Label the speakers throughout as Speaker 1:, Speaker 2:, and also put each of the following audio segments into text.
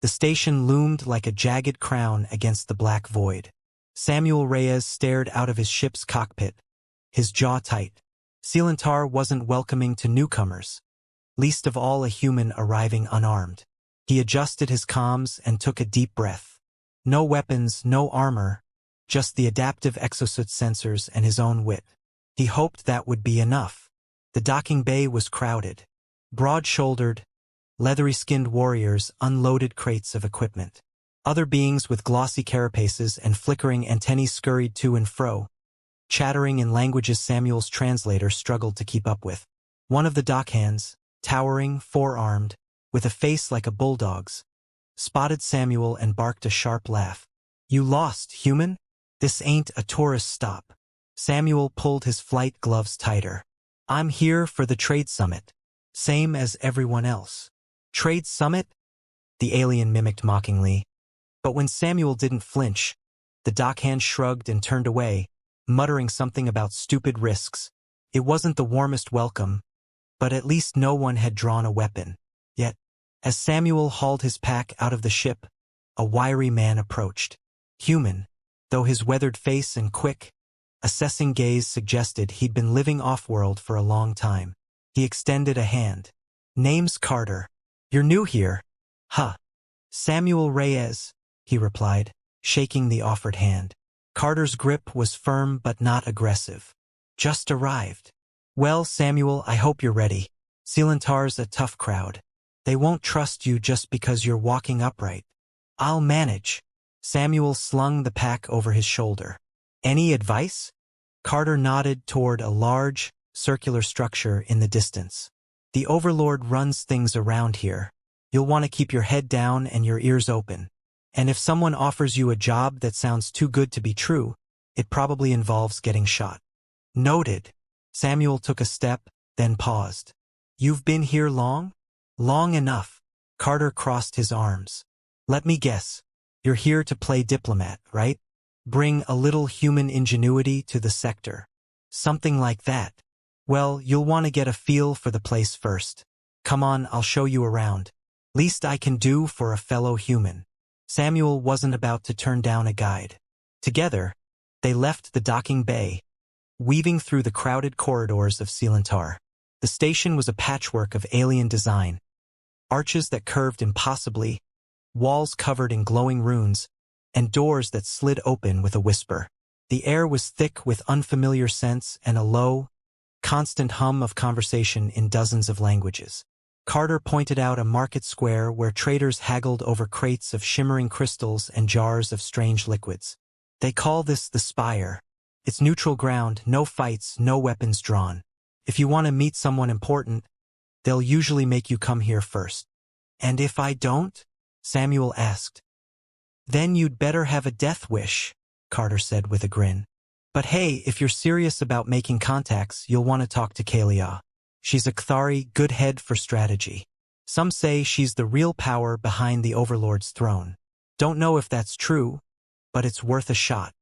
Speaker 1: The station loomed like a jagged crown against the black void. Samuel Reyes stared out of his ship's cockpit, his jaw tight. Sealantar wasn't welcoming to newcomers, least of all a human arriving unarmed. He adjusted his comms and took a deep breath. No weapons, no armor, just the adaptive exosuit sensors and his own wit. He hoped that would be enough. The docking bay was crowded. Broad-shouldered, leathery-skinned warriors unloaded crates of equipment. Other beings with glossy carapaces and flickering antennae scurried to and fro, chattering in languages Samuel's translator struggled to keep up with. One of the dockhands, towering, four-armed, with a face like a bulldog's, spotted Samuel and barked a sharp laugh. "You lost, human? This ain't a tourist stop." Samuel pulled his flight gloves tighter. "I'm here for the trade summit, same as everyone else." "Trade summit?" the alien mimicked mockingly. But when Samuel didn't flinch, the dockhand shrugged and turned away, muttering something about stupid risks. It wasn't the warmest welcome, but at least no one had drawn a weapon. Yet, as Samuel hauled his pack out of the ship, a wiry man approached. Human, though his weathered face and quick, assessing gaze suggested he'd been living off-world for a long time. He extended a hand. "Name's Carter. You're new here." "Huh. Samuel Reyes," he replied, shaking the offered hand. Carter's grip was firm but not aggressive. "Just arrived." "Well, Samuel, I hope you're ready. Sealantar's a tough crowd. They won't trust you just because you're walking upright." "I'll manage." Samuel slung the pack over his shoulder. "Any advice?" Carter nodded toward a large, circular structure in the distance. "The Overlord runs things around here. You'll want to keep your head down and your ears open. And if someone offers you a job that sounds too good to be true, it probably involves getting shot." "Noted." Samuel took a step, then paused. "You've been here long?" "Long enough." Carter crossed his arms. "Let me guess. You're here to play diplomat, right? Bring a little human ingenuity to the sector." "Something like that." "Well, you'll want to get a feel for the place first. Come on, I'll show you around. Least I can do for a fellow human." Samuel wasn't about to turn down a guide. Together, they left the docking bay, weaving through the crowded corridors of Sealantar. The station was a patchwork of alien design. Arches that curved impossibly, walls covered in glowing runes, and doors that slid open with a whisper. The air was thick with unfamiliar scents and a low, constant hum of conversation in dozens of languages. Carter pointed out a market square where traders haggled over crates of shimmering crystals and jars of strange liquids. "They call this the Spire. It's neutral ground, no fights, no weapons drawn. If you want to meet someone important, they'll usually make you come here first." "And if I don't?" Samuel asked. "Then you'd better have a death wish," Carter said with a grin. "But hey, if you're serious about making contacts, you'll want to talk to Kalia. She's a Kthari, good head for strategy. Some say she's the real power behind the Overlord's throne. Don't know if that's true, but it's worth a shot."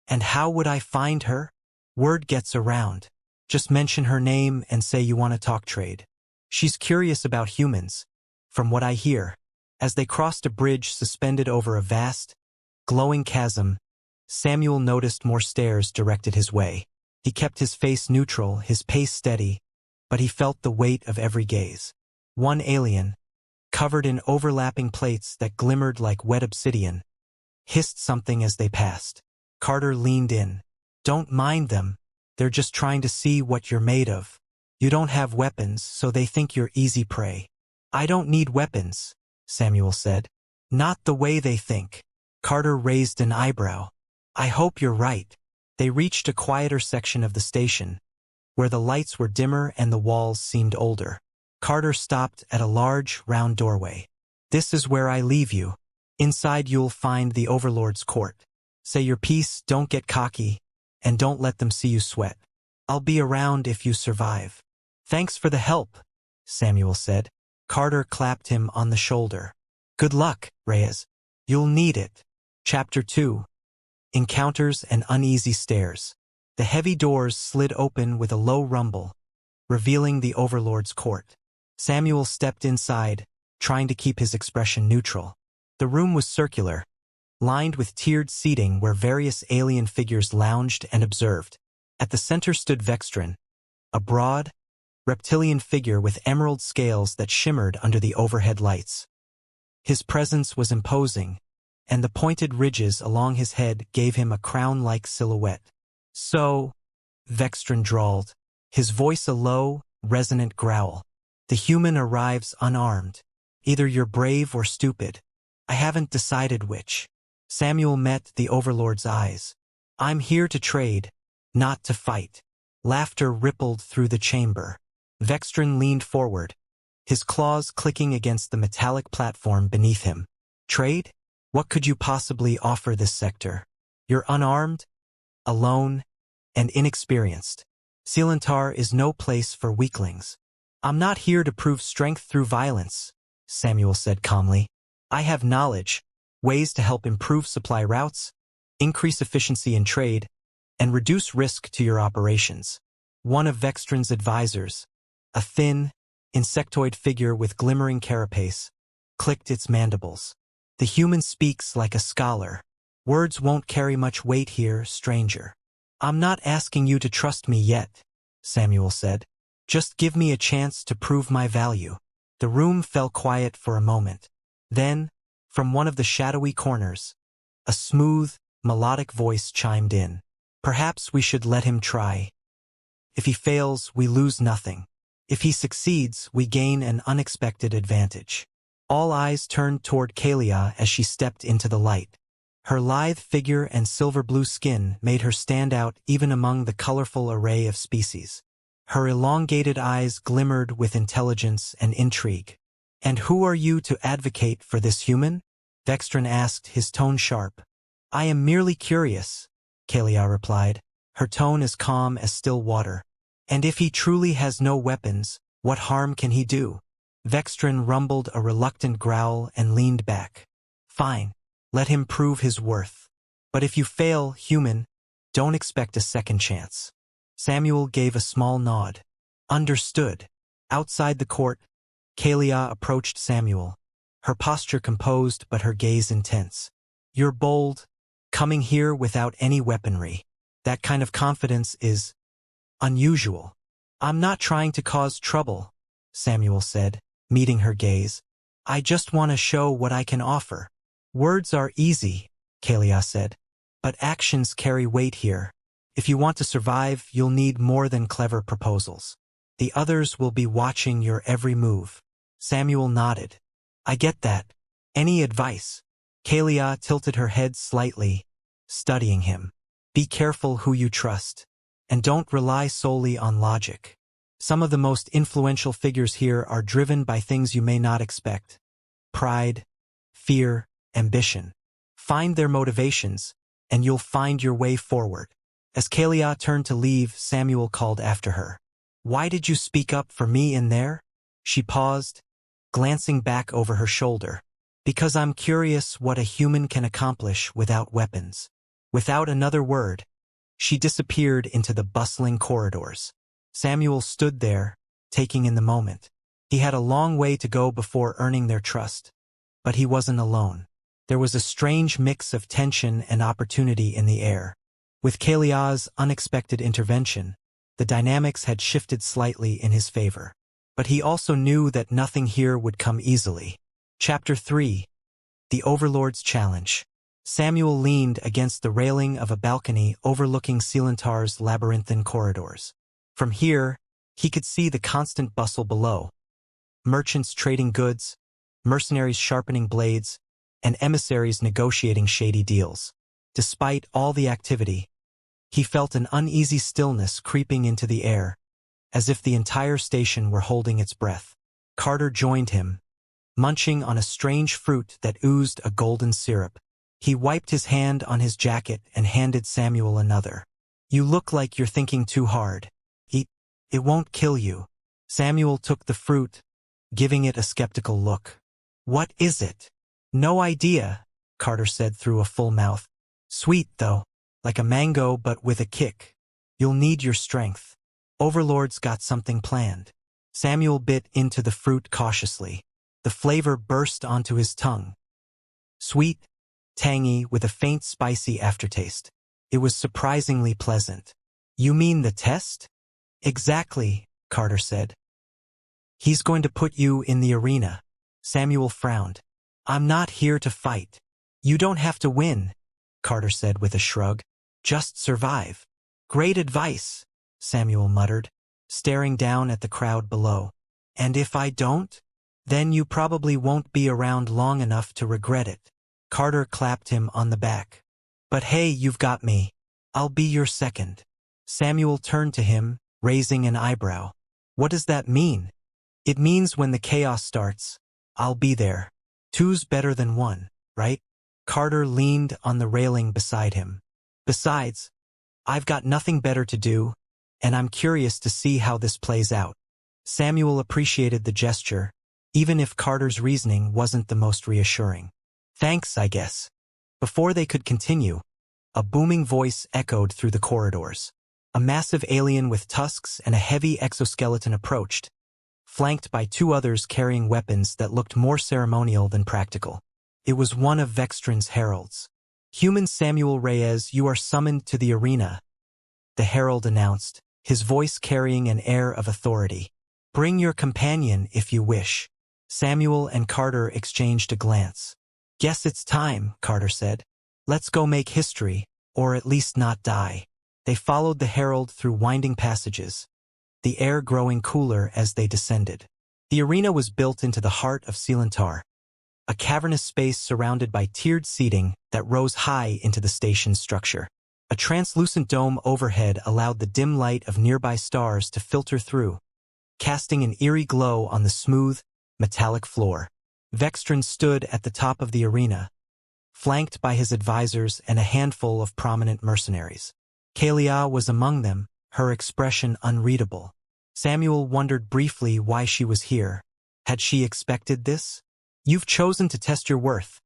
Speaker 1: "And how would I find her?" "Word gets around. Just mention her name and say you want to talk trade. She's curious about humans, from what I hear." As they crossed a bridge suspended over a vast, glowing chasm, Samuel noticed more stares directed his way. He kept his face neutral, his pace steady, but he felt the weight of every gaze. One alien, covered in overlapping plates that glimmered like wet obsidian, hissed something as they passed. Carter leaned in. "Don't mind them. They're just trying to see what you're made of. You don't have weapons, so they think you're easy prey." "I don't need weapons," Samuel said. "Not the way they think." Carter raised an eyebrow. "I hope you're right." They reached a quieter section of the station, where the lights were dimmer and the walls seemed older. Carter stopped at a large, round doorway. "This is where I leave you. Inside you'll find the Overlord's court. Say your piece, don't get cocky, and don't let them see you sweat. I'll be around if you survive." "Thanks for the help," Samuel said. Carter clapped him on the shoulder. "Good luck, Reyes. You'll need it." Chapter 2. Encounters and Uneasy Stares. The heavy doors slid open with a low rumble, revealing the Overlord's court. Samuel stepped inside, trying to keep his expression neutral. The room was circular, lined with tiered seating where various alien figures lounged and observed. At the center stood Vextran, a broad, reptilian figure with emerald scales that shimmered under the overhead lights. His presence was imposing, and the pointed ridges along his head gave him a crown-like silhouette. "So," Vextran drawled, his voice a low, resonant growl, "the human arrives unarmed. Either you're brave or stupid. I haven't decided which." Samuel met the Overlord's eyes. "I'm here to trade, not to fight." Laughter rippled through the chamber. Vextran leaned forward, his claws clicking against the metallic platform beneath him. "Trade? What could you possibly offer this sector? You're unarmed, alone, and inexperienced. Silentar is no place for weaklings." "I'm not here to prove strength through violence," Samuel said calmly. "I have knowledge, ways to help improve supply routes, increase efficiency in trade, and reduce risk to your operations." One of Vextran's advisors, a thin, insectoid figure with glimmering carapace, clicked its mandibles. "The human speaks like a scholar. Words won't carry much weight here, stranger." "I'm not asking you to trust me yet," Samuel said. "Just give me a chance to prove my value." The room fell quiet for a moment. Then, from one of the shadowy corners, a smooth, melodic voice chimed in. "Perhaps we should let him try. If he fails, we lose nothing. If he succeeds, we gain an unexpected advantage." All eyes turned toward Kalia as she stepped into the light. Her lithe figure and silver-blue skin made her stand out even among the colorful array of species. Her elongated eyes glimmered with intelligence and intrigue. "And who are you to advocate for this human?" Vextran asked, his tone sharp. "I am merely curious," Kalia replied, her tone as calm as still water. "And if he truly has no weapons, what harm can he do?" Vextran rumbled a reluctant growl and leaned back. "Fine, let him prove his worth. But if you fail, human, don't expect a second chance." Samuel gave a small nod. "Understood." Outside the court, Kalia approached Samuel, her posture composed but her gaze intense. "You're bold, coming here without any weaponry. That kind of confidence is unusual." "I'm not trying to cause trouble," Samuel said, meeting her gaze. "I just want to show what I can offer." "Words are easy," Kalia said, "but actions carry weight here. If you want to survive, you'll need more than clever proposals. The others will be watching your every move." Samuel nodded. "I get that. Any advice?" Kalia tilted her head slightly, studying him. "Be careful who you trust, and don't rely solely on logic. Some of the most influential figures here are driven by things you may not expect. Pride, fear, ambition. Find their motivations, and you'll find your way forward." As Kalia turned to leave, Samuel called after her. "Why did you speak up for me in there?" She paused, glancing back over her shoulder. "Because I'm curious what a human can accomplish without weapons." Without another word, she disappeared into the bustling corridors. Samuel stood there, taking in the moment. He had a long way to go before earning their trust. But he wasn't alone. There was a strange mix of tension and opportunity in the air. With Kalia's unexpected intervention, the dynamics had shifted slightly in his favor. But he also knew that nothing here would come easily. Chapter 3. The Overlord's Challenge. Samuel leaned against the railing of a balcony overlooking Silentar's labyrinthine corridors. From here, he could see the constant bustle below. Merchants trading goods, mercenaries sharpening blades, and emissaries negotiating shady deals. Despite all the activity, he felt an uneasy stillness creeping into the air, as if the entire station were holding its breath. Carter joined him, munching on a strange fruit that oozed a golden syrup. He wiped his hand on his jacket and handed Samuel another. "You look like you're thinking too hard. Eat. It won't kill you." Samuel took the fruit, giving it a skeptical look. "What is it?" "No idea," Carter said through a full mouth. "Sweet, though, like a mango but with a kick. You'll need your strength. Overlord's got something planned." Samuel bit into the fruit cautiously. The flavor burst onto his tongue. Sweet, tangy, with a faint spicy aftertaste. It was surprisingly pleasant. You mean the test? Exactly, Carter said. He's going to put you in the arena. Samuel frowned. I'm not here to fight. You don't have to win, Carter said with a shrug. Just survive. Great advice, Samuel muttered, staring down at the crowd below. And if I don't? Then you probably won't be around long enough to regret it. Carter clapped him on the back. But hey, you've got me. I'll be your second. Samuel turned to him, raising an eyebrow. What does that mean? It means when the chaos starts, I'll be there. Two's better than one, right? Carter leaned on the railing beside him. Besides, I've got nothing better to do, and I'm curious to see how this plays out. Samuel appreciated the gesture, even if Carter's reasoning wasn't the most reassuring. Thanks, I guess. Before they could continue, a booming voice echoed through the corridors. A massive alien with tusks and a heavy exoskeleton approached, flanked by two others carrying weapons that looked more ceremonial than practical. It was one of Vextran's heralds. Human Samuel Reyes, you are summoned to the arena, the herald announced, his voice carrying an air of authority. Bring your companion if you wish. Samuel and Carter exchanged a glance. Guess it's time, Carter said. Let's go make history, or at least not die. They followed the herald through winding passages, the air growing cooler as they descended. The arena was built into the heart of Silentar, a cavernous space surrounded by tiered seating that rose high into the station's structure. A translucent dome overhead allowed the dim light of nearby stars to filter through, casting an eerie glow on the smooth, metallic floor. Vextran stood at the top of the arena, flanked by his advisors and a handful of prominent mercenaries. Kalia was among them, her expression unreadable. Samuel wondered briefly why she was here. Had she expected this? You've chosen to test your worth.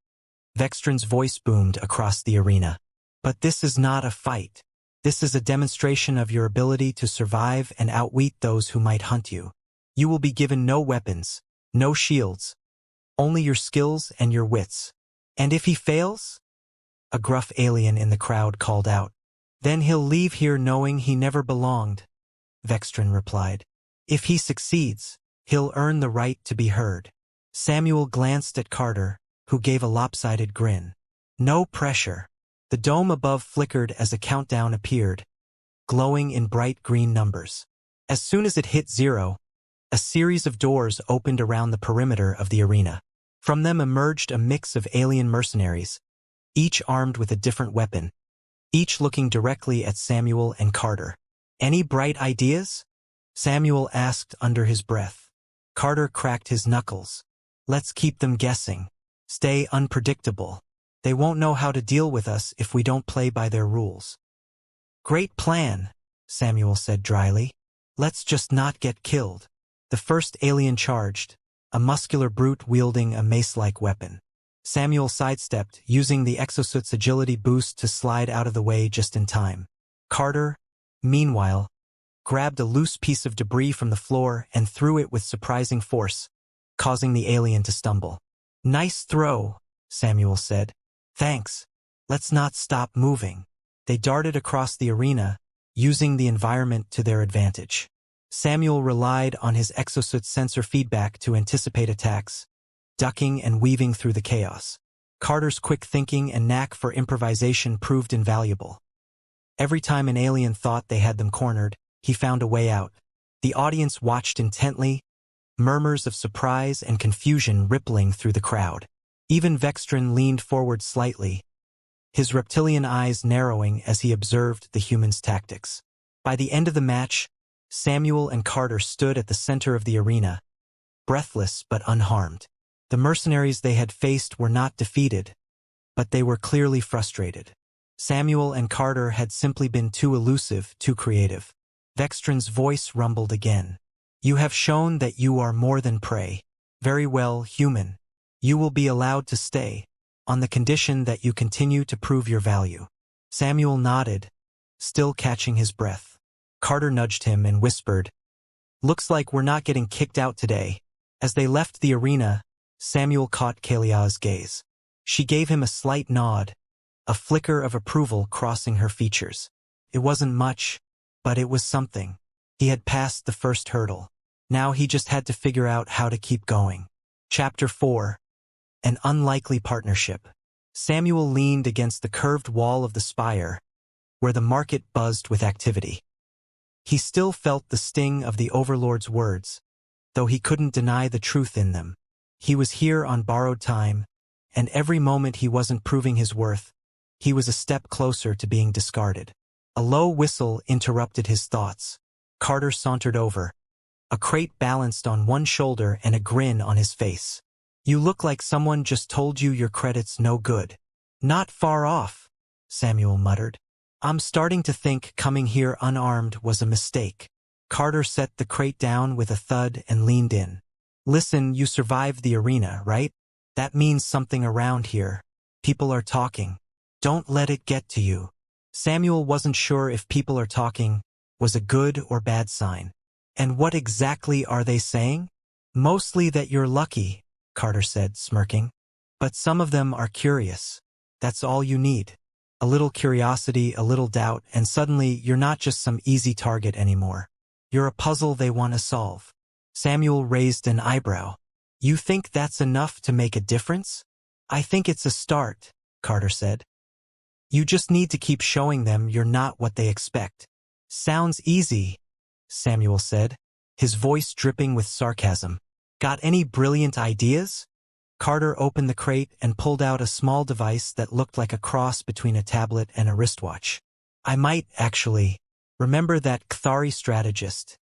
Speaker 1: Vextran's voice boomed across the arena. But this is not a fight. This is a demonstration of your ability to survive and outwit those who might hunt you. You will be given no weapons, no shields, only your skills and your wits. And if he fails? A gruff alien in the crowd called out. Then he'll leave here knowing he never belonged, Vextran replied. If he succeeds, he'll earn the right to be heard. Samuel glanced at Carter, who gave a lopsided grin. No pressure. The dome above flickered as a countdown appeared, glowing in bright green numbers. As soon as it hit 0, a series of doors opened around the perimeter of the arena. From them emerged a mix of alien mercenaries, each armed with a different weapon, each looking directly at Samuel and Carter. Any bright ideas? Samuel asked under his breath. Carter cracked his knuckles. Let's keep them guessing. Stay unpredictable. They won't know how to deal with us if we don't play by their rules. Great plan, Samuel said dryly. Let's just not get killed. The first alien charged, a muscular brute wielding a mace-like weapon. Samuel sidestepped, using the exosuit's agility boost to slide out of the way just in time. Carter, meanwhile, grabbed a loose piece of debris from the floor and threw it with surprising force, causing the alien to stumble. Nice throw, Samuel said. Thanks. Let's not stop moving. They darted across the arena, using the environment to their advantage. Samuel relied on his exosuit's sensor feedback to anticipate attacks, ducking and weaving through the chaos. Carter's quick thinking and knack for improvisation proved invaluable. Every time an alien thought they had them cornered, he found a way out. The audience watched intently, murmurs of surprise and confusion rippling through the crowd. Even Vextran leaned forward slightly, his reptilian eyes narrowing as he observed the humans' tactics. By the end of the match, Samuel and Carter stood at the center of the arena, breathless but unharmed. The mercenaries they had faced were not defeated, but they were clearly frustrated. Samuel and Carter had simply been too elusive, too creative. Vextran's voice rumbled again. You have shown that you are more than prey. Very well, human. You will be allowed to stay, on the condition that you continue to prove your value. Samuel nodded, still catching his breath. Carter nudged him and whispered, Looks like we're not getting kicked out today. As they left the arena, Samuel caught Kalia's gaze. She gave him a slight nod, a flicker of approval crossing her features. It wasn't much, but it was something. He had passed the first hurdle. Now he just had to figure out how to keep going. Chapter 4. An Unlikely Partnership. Samuel leaned against the curved wall of the spire, where the market buzzed with activity. He still felt the sting of the Overlord's words, though he couldn't deny the truth in them. He was here on borrowed time, and every moment he wasn't proving his worth, he was a step closer to being discarded. A low whistle interrupted his thoughts. Carter sauntered over, a crate balanced on one shoulder and a grin on his face. "You look like someone just told you your credit's no good." "Not far off," Samuel muttered. "I'm starting to think coming here unarmed was a mistake." Carter set the crate down with a thud and leaned in. "Listen, you survived the arena, right? That means something around here. People are talking. Don't let it get to you." Samuel wasn't sure if people are talking was a good or bad sign. "And what exactly are they saying?" "Mostly that you're lucky," Carter said, smirking. "But some of them are curious. That's all you need. A little curiosity, a little doubt, and suddenly you're not just some easy target anymore. You're a puzzle they want to solve." Samuel raised an eyebrow. "You think that's enough to make a difference?" "I think it's a start," Carter said. "You just need to keep showing them you're not what they expect." "Sounds easy," Samuel said, his voice dripping with sarcasm. "Got any brilliant ideas?" Carter opened the crate and pulled out a small device that looked like a cross between a tablet and a wristwatch. "I might, actually. Remember that Kthari strategist,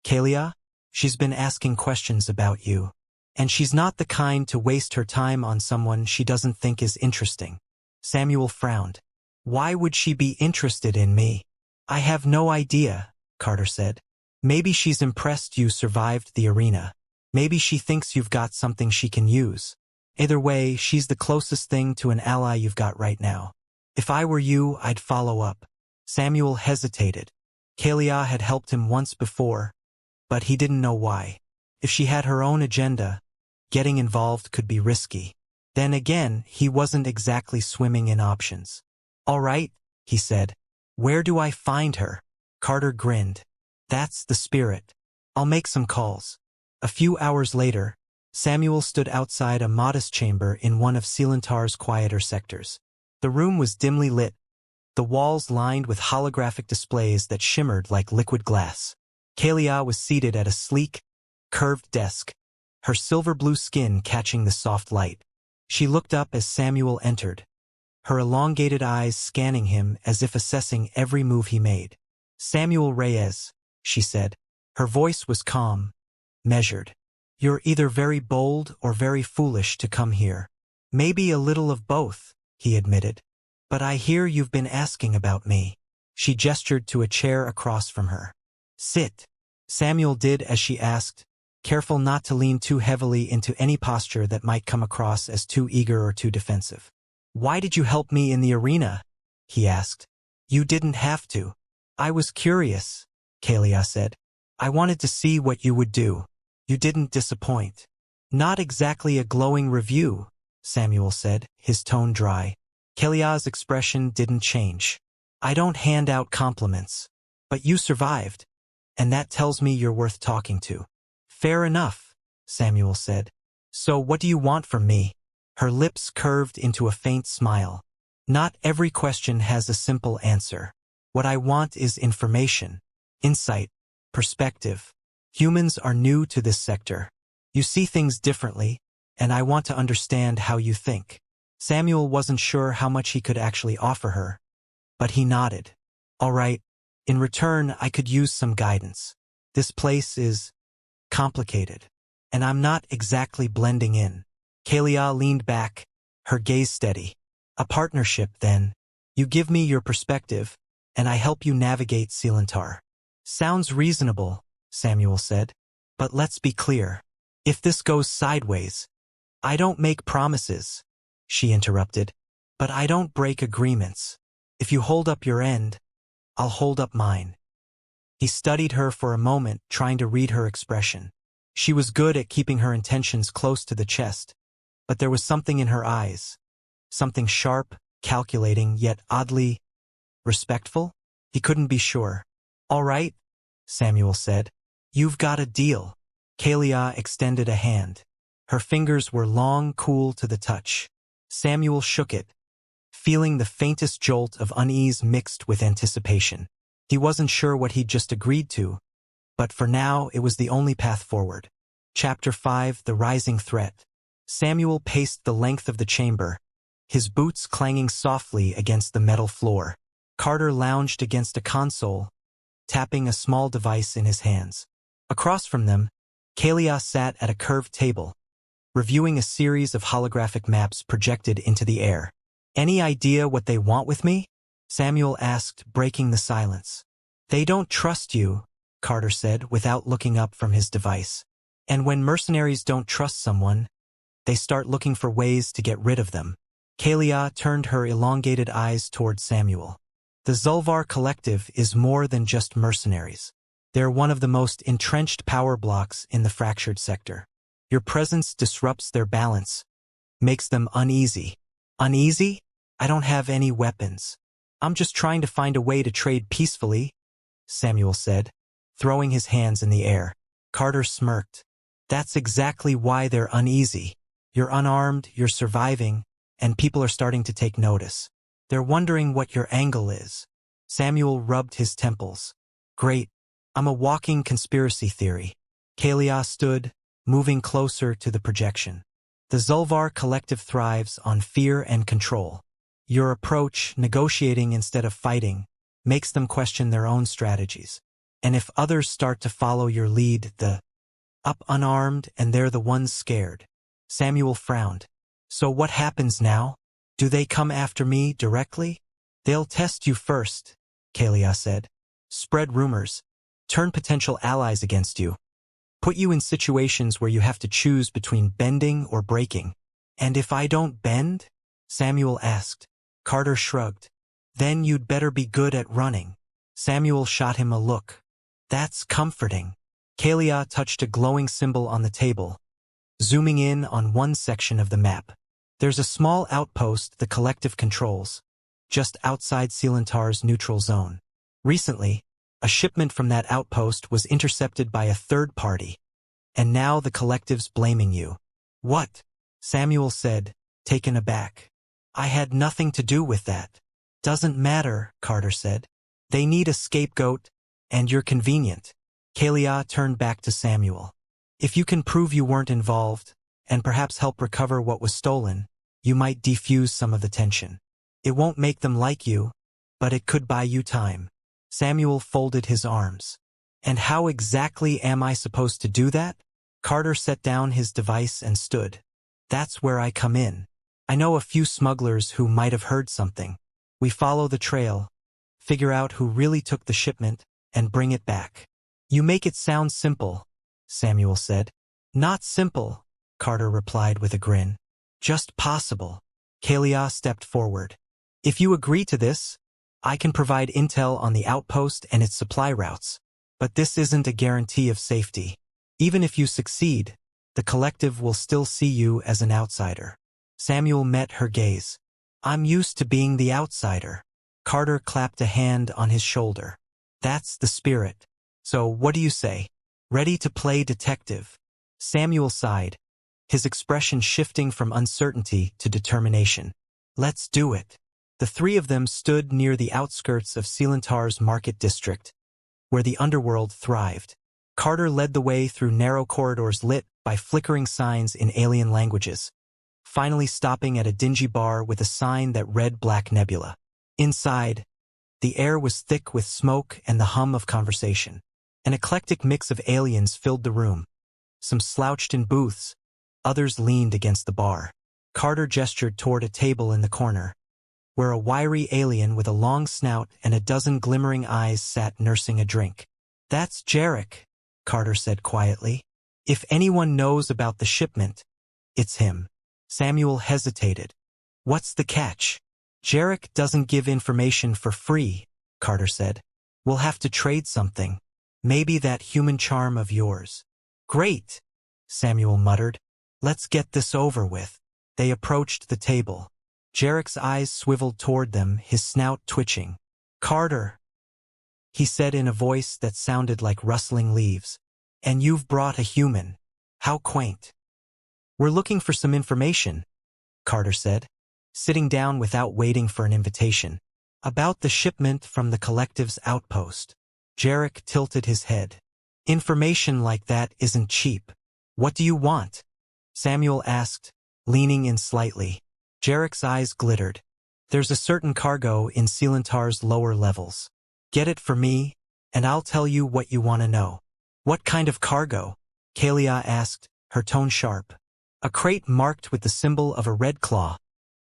Speaker 1: Kalia? She's been asking questions about you. And she's not the kind to waste her time on someone she doesn't think is interesting." Samuel frowned. "Why would she be interested in me?" "I have no idea," Carter said. "Maybe she's impressed you survived the arena. Maybe she thinks you've got something she can use. Either way, she's the closest thing to an ally you've got right now. If I were you, I'd follow up." Samuel hesitated. Kalia had helped him once before, but he didn't know why. If she had her own agenda, getting involved could be risky. Then again, he wasn't exactly swimming in options. "All right," he said. "Where do I find her?" Carter grinned. "That's the spirit. I'll make some calls." A few hours later, Samuel stood outside a modest chamber in one of Sealantar's quieter sectors. The room was dimly lit, the walls lined with holographic displays that shimmered like liquid glass. Kalia was seated at a sleek, curved desk, her silver-blue skin catching the soft light. She looked up as Samuel entered, her elongated eyes scanning him as if assessing every move he made. "Samuel Reyes," she said. Her voice was calm, measured. "You're either very bold or very foolish to come here." "Maybe a little of both," he admitted. "But I hear you've been asking about me." She gestured to a chair across from her. "Sit." Samuel did as she asked, careful not to lean too heavily into any posture that might come across as too eager or too defensive. "Why did you help me in the arena?" he asked. "You didn't have to." "I was curious," Kalia said. "I wanted to see what you would do." "You didn't disappoint." "Not exactly a glowing review," Samuel said, his tone dry. Kalia's expression didn't change. "I don't hand out compliments. But you survived, and that tells me you're worth talking to." "Fair enough," Samuel said. "So what do you want from me?" Her lips curved into a faint smile. "Not every question has a simple answer. What I want is information, insight, perspective. Humans are new to this sector. You see things differently, and I want to understand how you think." Samuel wasn't sure how much he could actually offer her, but he nodded. "All right. In return, I could use some guidance. This place is complicated, and I'm not exactly blending in." Kalia leaned back, her gaze steady. "A partnership, then. You give me your perspective, and I help you navigate Sealantar." "Sounds reasonable," Samuel said. "But let's be clear. If this goes sideways—" "I don't make promises," she interrupted. "But I don't break agreements. If you hold up your end, I'll hold up mine." He studied her for a moment, trying to read her expression. She was good at keeping her intentions close to the chest, but there was something in her eyes, Something sharp, calculating, yet oddly respectful? He couldn't be sure. "All right," Samuel said. "You've got a deal." Kalia extended a hand. Her fingers were long, cool to the touch. Samuel shook it, feeling the faintest jolt of unease mixed with anticipation. He wasn't sure what he'd just agreed to, but for now it was the only path forward. Chapter 5: The Rising Threat. Samuel paced the length of the chamber, his boots clanging softly against the metal floor. Carter lounged against a console, tapping a small device in his hands. Across from them, Kalia sat at a curved table, reviewing a series of holographic maps projected into the air. "Any idea what they want with me?" Samuel asked, breaking the silence. "They don't trust you," Carter said, without looking up from his device. "And when mercenaries don't trust someone, they start looking for ways to get rid of them." Kalia turned her elongated eyes toward Samuel. "The Zulvar Collective is more than just mercenaries. They're one of the most entrenched power blocks in the fractured sector. Your presence disrupts their balance, makes them uneasy." "Uneasy? I don't have any weapons. I'm just trying to find a way to trade peacefully," Samuel said, throwing his hands in the air. Carter smirked. "That's exactly why they're uneasy. You're unarmed, you're surviving, and people are starting to take notice. They're wondering what your angle is." Samuel rubbed his temples. "Great. I'm a walking conspiracy theory." Kalia stood, moving closer to the projection. "The Zulvar Collective thrives on fear and control. Your approach, negotiating instead of fighting, makes them question their own strategies. And if others start to follow your lead, up unarmed and they're the ones scared." Samuel frowned. "So what happens now? Do they come after me directly?" "They'll test you first," Kalia said. "Spread rumors, turn potential allies against you, put you in situations where you have to choose between bending or breaking." "And if I don't bend?" Samuel asked. Carter shrugged. "Then you'd better be good at running." Samuel shot him a look. "That's comforting." Kalia touched a glowing symbol on the table, zooming in on one section of the map. "There's a small outpost the Collective controls, just outside Sealantar's neutral zone. Recently, a shipment from that outpost was intercepted by a third party, and now the Collective's blaming you." "What?" Samuel said, taken aback. "I had nothing to do with that." "Doesn't matter," Carter said. "They need a scapegoat, and you're convenient." Kalia turned back to Samuel. "If you can prove you weren't involved, and perhaps help recover what was stolen, you might defuse some of the tension. It won't make them like you, but it could buy you time." Samuel folded his arms. "And how exactly am I supposed to do that?" Carter set down his device and stood. "That's where I come in. I know a few smugglers who might have heard something. We follow the trail, figure out who really took the shipment, and bring it back." "You make it sound simple," Samuel said. "Not simple," Carter replied with a grin. "Just possible." Kalia stepped forward. "If you agree to this, I can provide intel on the outpost and its supply routes. But this isn't a guarantee of safety. Even if you succeed, the Collective will still see you as an outsider." Samuel met her gaze. "I'm used to being the outsider." Carter clapped a hand on his shoulder. "That's the spirit. So what do you say? Ready to play detective?" Samuel sighed, his expression shifting from uncertainty to determination. "Let's do it." The three of them stood near the outskirts of Sealantar's market district, where the underworld thrived. Carter led the way through narrow corridors lit by flickering signs in alien languages, finally stopping at a dingy bar with a sign that read Black Nebula. Inside, the air was thick with smoke and the hum of conversation. An eclectic mix of aliens filled the room. Some slouched in booths, others leaned against the bar. Carter gestured toward a table in the corner, where a wiry alien with a long snout and a dozen glimmering eyes sat nursing a drink. "That's Jarek," Carter said quietly. "If anyone knows about the shipment, it's him." Samuel hesitated. "What's the catch?" "Jarek doesn't give information for free," Carter said. "We'll have to trade something. Maybe that human charm of yours." "Great," Samuel muttered. "Let's get this over with." They approached the table. Jarek's eyes swiveled toward them, his snout twitching. "Carter," he said in a voice that sounded like rustling leaves. "And you've brought a human. How quaint." "We're looking for some information," Carter said, sitting down without waiting for an invitation. "About the shipment from the collective's outpost." Jarek tilted his head. "Information like that isn't cheap. What do you want?" Samuel asked, leaning in slightly. Jarek's eyes glittered. "There's a certain cargo in Sealantar's lower levels. Get it for me, and I'll tell you what you want to know." "What kind of cargo?" Kalia asked, her tone sharp. "A crate marked with the symbol of a red claw,"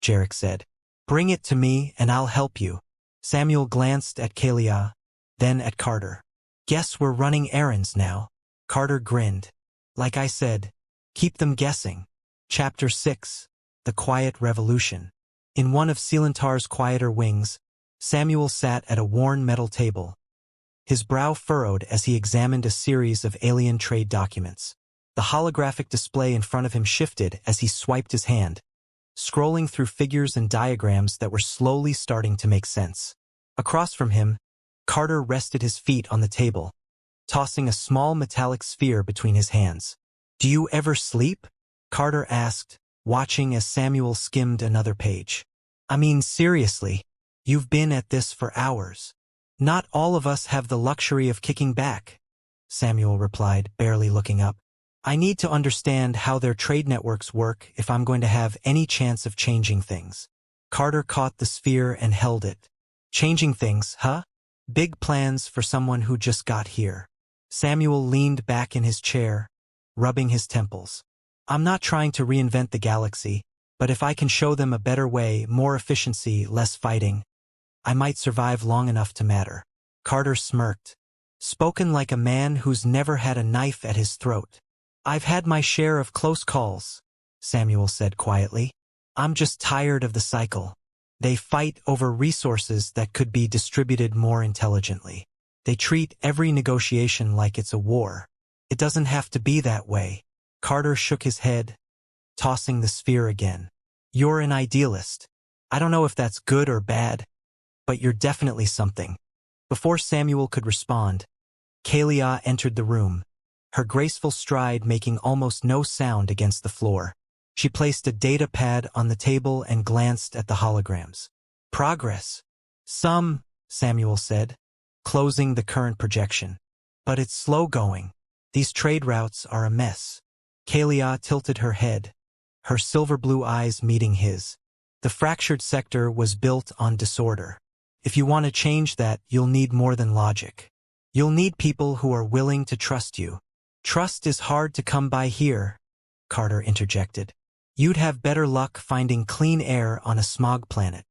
Speaker 1: Jarek said. "Bring it to me and I'll help you." Samuel glanced at Kalia, then at Carter. "Guess we're running errands now." Carter grinned. "Like I said, keep them guessing." Chapter 6. The Quiet Revolution. In one of Sealantar's quieter wings, Samuel sat at a worn metal table, his brow furrowed as he examined a series of alien trade documents. The holographic display in front of him shifted as he swiped his hand, scrolling through figures and diagrams that were slowly starting to make sense. Across from him, Carter rested his feet on the table, tossing a small metallic sphere between his hands. "Do you ever sleep?" Carter asked, watching as Samuel skimmed another page. "I mean, seriously, you've been at this for hours." "Not all of us have the luxury of kicking back," Samuel replied, barely looking up. "I need to understand how their trade networks work if I'm going to have any chance of changing things." Carter caught the sphere and held it. "Changing things, huh? Big plans for someone who just got here." Samuel leaned back in his chair, rubbing his temples. "I'm not trying to reinvent the galaxy, but if I can show them a better way, more efficiency, less fighting, I might survive long enough to matter." Carter smirked. "Spoken like a man who's never had a knife at his throat." "I've had my share of close calls," Samuel said quietly. "I'm just tired of the cycle. They fight over resources that could be distributed more intelligently. They treat every negotiation like it's a war. It doesn't have to be that way." Carter shook his head, tossing the sphere again. "You're an idealist. I don't know if that's good or bad, but you're definitely something." Before Samuel could respond, Kalia entered the room, her graceful stride making almost no sound against the floor. She placed a data pad on the table and glanced at the holograms. "Progress." "Some," Samuel said, closing the current projection. "But it's slow going. These trade routes are a mess." Kalia tilted her head, her silver blue eyes meeting his. "The fractured sector was built on disorder. If you want to change that, you'll need more than logic. You'll need people who are willing to trust you." "Trust is hard to come by here," Carter interjected. "You'd have better luck finding clean air on a smog planet."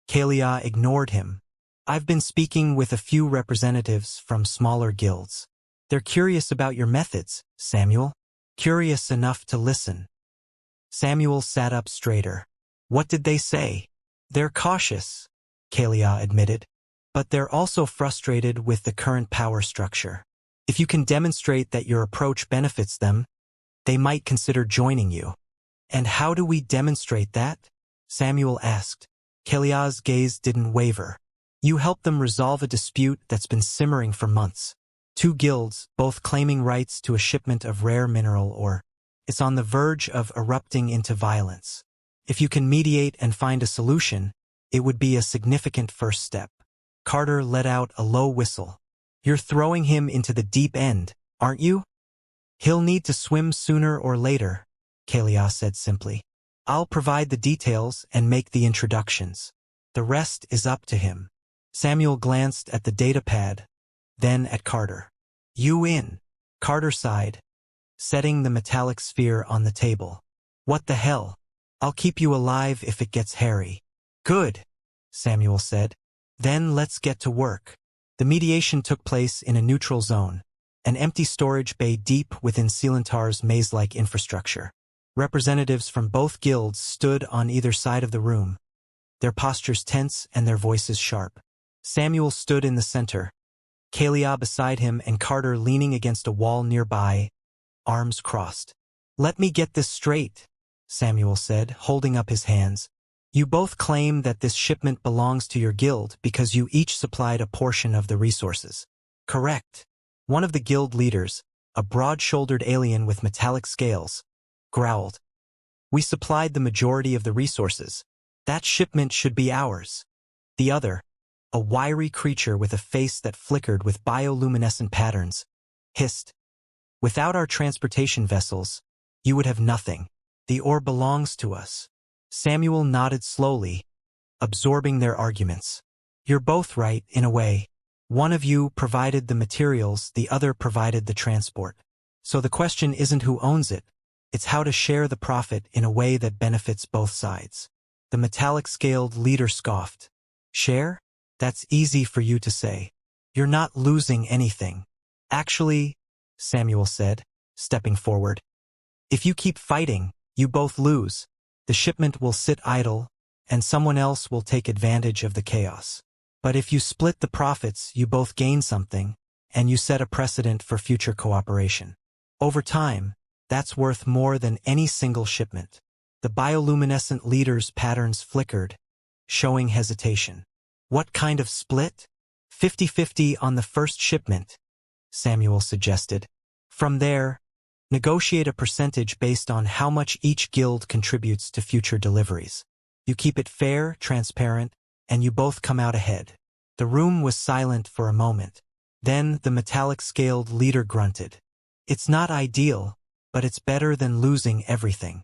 Speaker 1: Kalia ignored him. "I've been speaking with a few representatives from smaller guilds. They're curious about your methods, Samuel. Curious enough to listen." Samuel sat up straighter. "What did they say?" "They're cautious," Kalia admitted, "but they're also frustrated with the current power structure. If you can demonstrate that your approach benefits them, they might consider joining you." "And how do we demonstrate that?" Samuel asked. Kalia's gaze didn't waver. "You help them resolve a dispute that's been simmering for months. Two guilds, both claiming rights to a shipment of rare mineral ore. It's on the verge of erupting into violence. If you can mediate and find a solution, it would be a significant first step." Carter let out a low whistle. "You're throwing him into the deep end, aren't you?" "He'll need to swim sooner or later," Kalia said simply. "I'll provide the details and make the introductions. The rest is up to him." Samuel glanced at the datapad, then at Carter. "You in?" Carter sighed, setting the metallic sphere on the table. "What the hell? I'll keep you alive if it gets hairy." "Good," Samuel said. "Then let's get to work." The mediation took place in a neutral zone, an empty storage bay deep within Sealantar's maze-like infrastructure. Representatives from both guilds stood on either side of the room, their postures tense and their voices sharp. Samuel stood in the center, Kalia beside him and Carter leaning against a wall nearby, arms crossed. "Let me get this straight," Samuel said, holding up his hands. You both claim that this shipment belongs to your guild because you each supplied a portion of the resources. Correct. One of the guild leaders, a broad-shouldered alien with metallic scales, growled. We supplied the majority of the resources. That shipment should be ours. The other, a wiry creature with a face that flickered with bioluminescent patterns, hissed. Without our transportation vessels, you would have nothing. The ore belongs to us. Samuel nodded slowly, absorbing their arguments. You're both right, in a way. One of you provided the materials, the other provided the transport. So the question isn't who owns it, it's how to share the profit in a way that benefits both sides. The metallic-scaled leader scoffed. Share? That's easy for you to say. You're not losing anything. Actually, Samuel said, stepping forward. If you keep fighting, you both lose. The shipment will sit idle, and someone else will take advantage of the chaos. But if you split the profits, you both gain something, and you set a precedent for future cooperation. Over time, that's worth more than any single shipment. The bioluminescent leader's patterns flickered, showing hesitation. What kind of split? 50-50 on the first shipment, Samuel suggested. From there, negotiate a percentage based on how much each guild contributes to future deliveries. You keep it fair, transparent, and you both come out ahead. The room was silent for a moment. Then the metallic-scaled leader grunted. It's not ideal, but it's better than losing everything.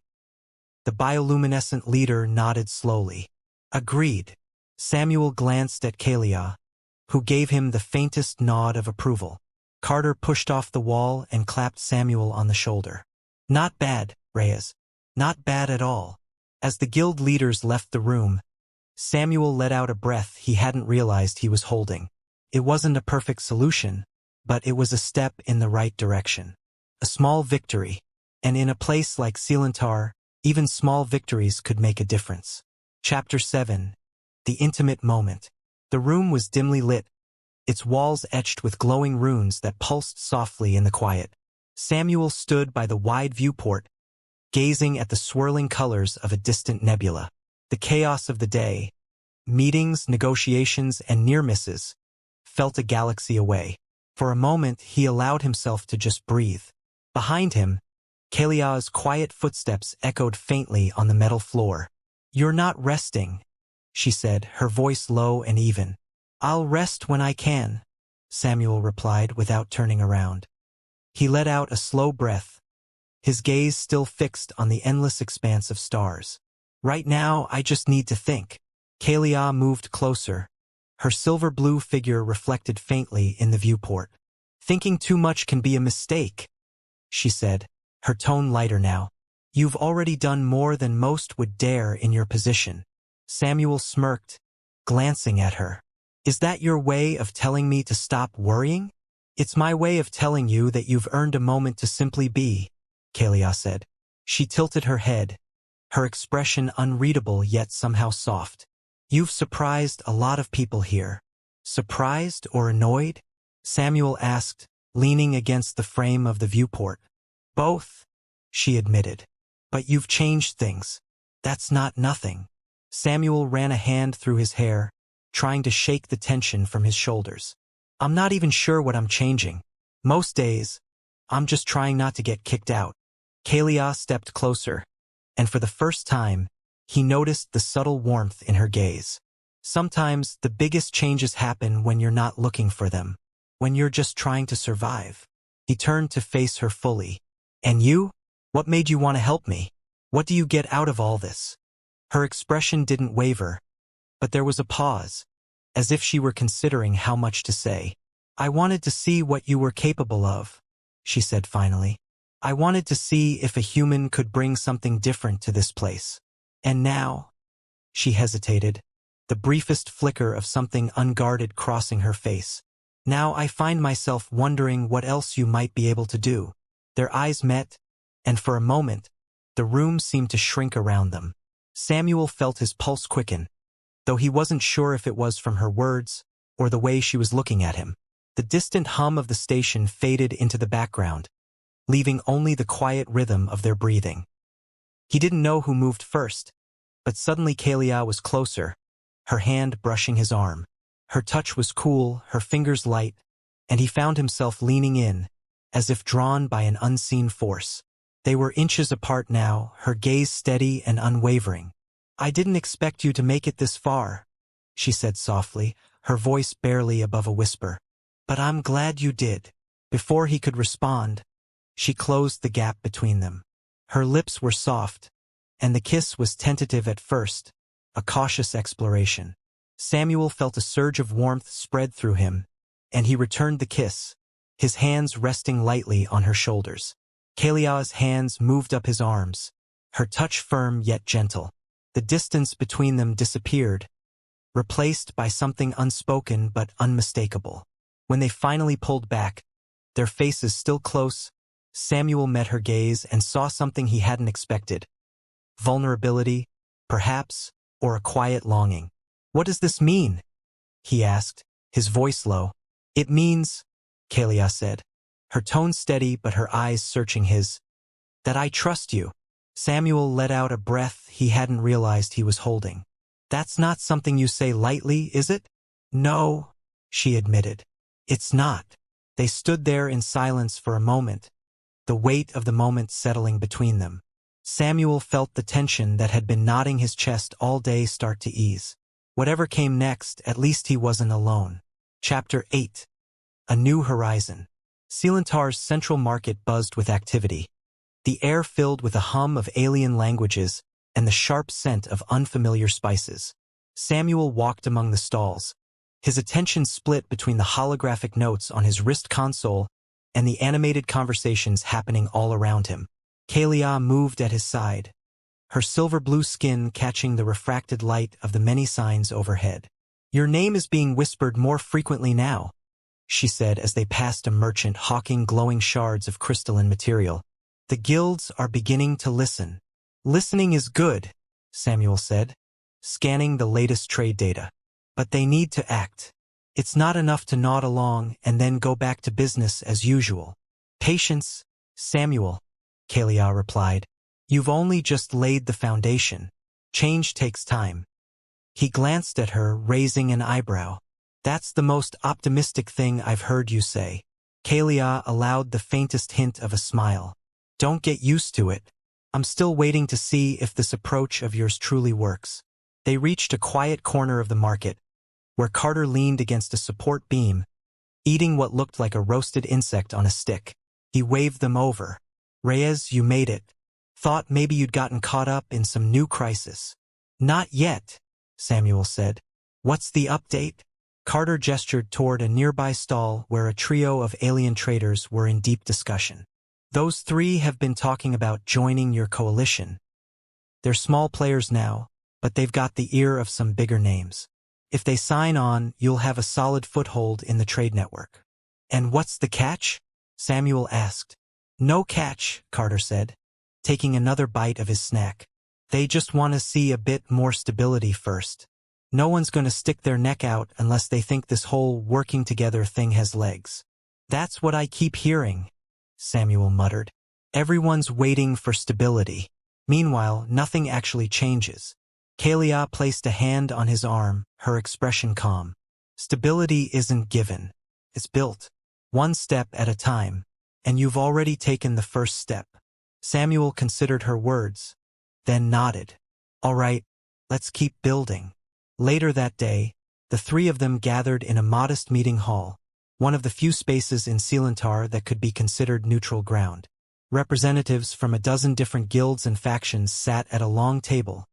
Speaker 1: The bioluminescent leader nodded slowly. Agreed. Samuel glanced at Kalia, who gave him the faintest nod of approval. Carter pushed off the wall and clapped Samuel on the shoulder. Not bad, Reyes. Not bad at all. As the guild leaders left the room, Samuel let out a breath he hadn't realized he was holding. It wasn't a perfect solution, but it was a step in the right direction. A small victory, and in a place like Sealantar, even small victories could make a difference. Chapter 7. The Intimate Moment. The room was dimly lit, its walls etched with glowing runes that pulsed softly in the quiet. Samuel stood by the wide viewport, gazing at the swirling colors of a distant nebula. The chaos of the day, meetings, negotiations, and near misses, felt a galaxy away. For a moment, he allowed himself to just breathe. Behind him, Kalia's quiet footsteps echoed faintly on the metal floor. You're not resting, she said, her voice low and even. I'll rest when I can, Samuel replied without turning around. He let out a slow breath, his gaze still fixed on the endless expanse of stars. Right now, I just need to think. Kalia moved closer, her silver-blue figure reflected faintly in the viewport. Thinking too much can be a mistake, she said, her tone lighter now. You've already done more than most would dare in your position. Samuel smirked, glancing at her. Is that your way of telling me to stop worrying? It's my way of telling you that you've earned a moment to simply be, Kalia said. She tilted her head, her expression unreadable yet somehow soft. You've surprised a lot of people here. Surprised or annoyed? Samuel asked, leaning against the frame of the viewport. Both, she admitted. But you've changed things. That's not nothing. Samuel ran a hand through his hair, trying to shake the tension from his shoulders. I'm not even sure what I'm changing. Most days, I'm just trying not to get kicked out. Kalia stepped closer, and for the first time, he noticed the subtle warmth in her gaze. Sometimes the biggest changes happen when you're not looking for them, when you're just trying to survive. He turned to face her fully. And you? What made you want to help me? What do you get out of all this? Her expression didn't waver, but there was a pause, as if she were considering how much to say. I wanted to see what you were capable of, she said finally. I wanted to see if a human could bring something different to this place. And now, she hesitated, the briefest flicker of something unguarded crossing her face. Now I find myself wondering what else you might be able to do. Their eyes met, and for a moment, the room seemed to shrink around them. Samuel felt his pulse quicken, though he wasn't sure if it was from her words or the way she was looking at him. The distant hum of the station faded into the background, leaving only the quiet rhythm of their breathing. He didn't know who moved first, But suddenly Kalia was closer, her hand brushing his arm. Her touch was cool, her fingers light, and he found himself leaning in, as if drawn by an unseen force. They were inches apart now, her gaze steady and unwavering. "I didn't expect you to make it this far," she said softly, her voice barely above a whisper. "But I'm glad you did." Before he could respond, she closed the gap between them. Her lips were soft, and the kiss was tentative at first, a cautious exploration. Samuel felt a surge of warmth spread through him, and he returned the kiss, his hands resting lightly on her shoulders. Kalia's hands moved up his arms, her touch firm yet gentle. The distance between them disappeared, replaced by something unspoken but unmistakable. When they finally pulled back, their faces still close, Samuel met her gaze and saw something he hadn't expected. Vulnerability, perhaps, or a quiet longing. "What does this mean?" he asked, his voice low. "It means," Kalia said, her tone steady but her eyes searching his, "that I trust you." Samuel let out a breath he hadn't realized he was holding. "That's not something you say lightly, is it?" "No," she admitted. "It's not." They stood there in silence for a moment, the weight of the moment settling between them. Samuel felt the tension that had been knotting his chest all day start to ease. Whatever came next, at least he wasn't alone. Chapter 8. A New Horizon. Sealantar's central market buzzed with activity. The air filled with a hum of alien languages and the sharp scent of unfamiliar spices. Samuel walked among the stalls, his attention split between the holographic notes on his wrist console and the animated conversations happening all around him. Kalia moved at his side, her silver-blue skin catching the refracted light of the many signs overhead. "Your name is being whispered more frequently now," she said as they passed a merchant hawking glowing shards of crystalline material. "The guilds are beginning to listen." "Listening is good," Samuel said, scanning the latest trade data. "But they need to act. It's not enough to nod along and then go back to business as usual." "Patience, Samuel," Kalia replied. "You've only just laid the foundation. Change takes time." He glanced at her, raising an eyebrow. "That's the most optimistic thing I've heard you say." Kalia allowed the faintest hint of a smile. "Don't get used to it. I'm still waiting to see if this approach of yours truly works." They reached a quiet corner of the market, where Carter leaned against a support beam, eating what looked like a roasted insect on a stick. He waved them over. "Reyes, you made it. Thought maybe you'd gotten caught up in some new crisis." "Not yet," Samuel said. "What's the update?" Carter gestured toward a nearby stall where a trio of alien traders were in deep discussion. "Those three have been talking about joining your coalition. They're small players now, but they've got the ear of some bigger names. If they sign on, you'll have a solid foothold in the trade network." "And what's the catch?" Samuel asked. "No catch," Carter said, taking another bite of his snack. "They just want to see a bit more stability first. No one's going to stick their neck out unless they think this whole working together thing has legs." "That's what I keep hearing," Samuel muttered. "Everyone's waiting for stability. Meanwhile, nothing actually changes." Kalia placed a hand on his arm, her expression calm. "Stability isn't given. It's built. One step at a time. And you've already taken the first step." Samuel considered her words, then nodded. "All right, let's keep building." Later that day, the three of them gathered in a modest meeting hall, one of the few spaces in Sealantar that could be considered neutral ground. Representatives from a dozen different guilds and factions sat at a long table,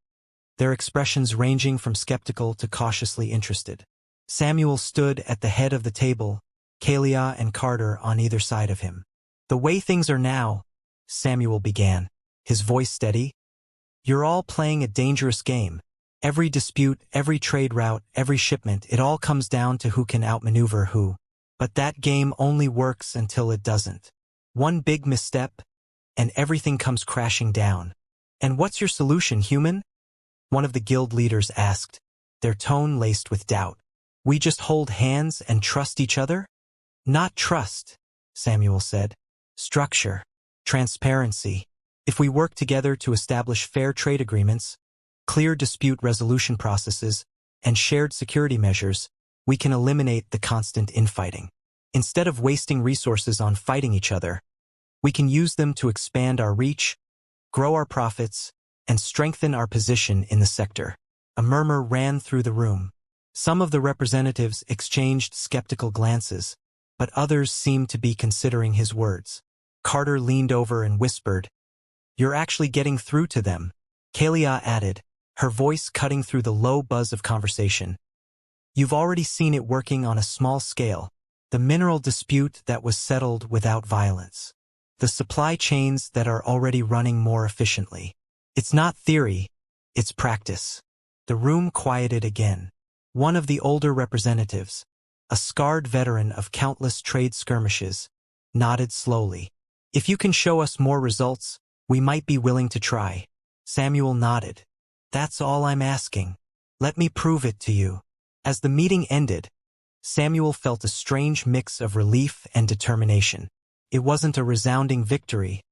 Speaker 1: their expressions ranging from skeptical to cautiously interested. Samuel stood at the head of the table, Kalia and Carter on either side of him. "The way things are now," Samuel began, his voice steady, "you're all playing a dangerous game. Every dispute, every trade route, every shipment, it all comes down to who can outmaneuver who. But that game only works until it doesn't. One big misstep, and everything comes crashing down." "And what's your solution, human?" one of the guild leaders asked, their tone laced with doubt. "We just hold hands and trust each other?" "Not trust," Samuel said. "Structure. Transparency. If we work together to establish fair trade agreements, clear dispute resolution processes, and shared security measures, we can eliminate the constant infighting. Instead of wasting resources on fighting each other, we can use them to expand our reach, grow our profits, and strengthen our position in the sector. A murmur ran through the room. Some of the representatives exchanged skeptical glances, but others seemed to be considering his words. Carter leaned over and whispered, "You're actually getting through to them," Kalia added, her voice cutting through the low buzz of conversation. "You've already seen it working on a small scale, the mineral dispute that was settled without violence, the supply chains that are already running more efficiently. It's not theory, it's practice." The room quieted again. One of the older representatives, a scarred veteran of countless trade skirmishes, nodded slowly. "If you can show us more results, we might be willing to try." Samuel nodded. "That's all I'm asking. Let me prove it to you." As the meeting ended, Samuel felt a strange mix of relief and determination. It wasn't a resounding victory,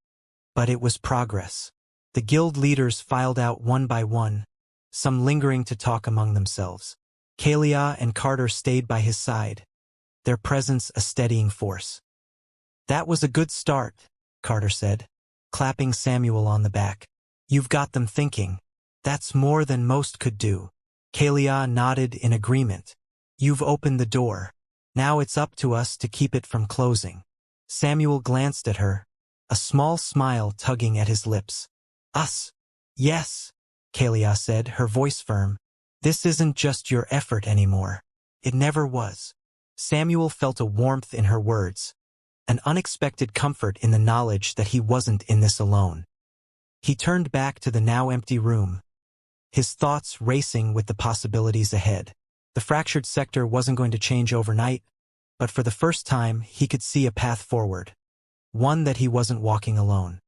Speaker 1: but it was progress. The guild leaders filed out one by one, some lingering to talk among themselves. Kalia and Carter stayed by his side, their presence a steadying force. "That was a good start," Carter said, clapping Samuel on the back. "You've got them thinking. That's more than most could do." Kalia nodded in agreement. "You've opened the door. Now it's up to us to keep it from closing." Samuel glanced at her, a small smile tugging at his lips. "Us? Yes," Kalia said, her voice firm. "This isn't just your effort anymore. It never was." Samuel felt a warmth in her words, an unexpected comfort in the knowledge that he wasn't in this alone. He turned back to the now empty room, his thoughts racing with the possibilities ahead. The fractured sector wasn't going to change overnight, but for the first time he could see a path forward, one that he wasn't walking alone.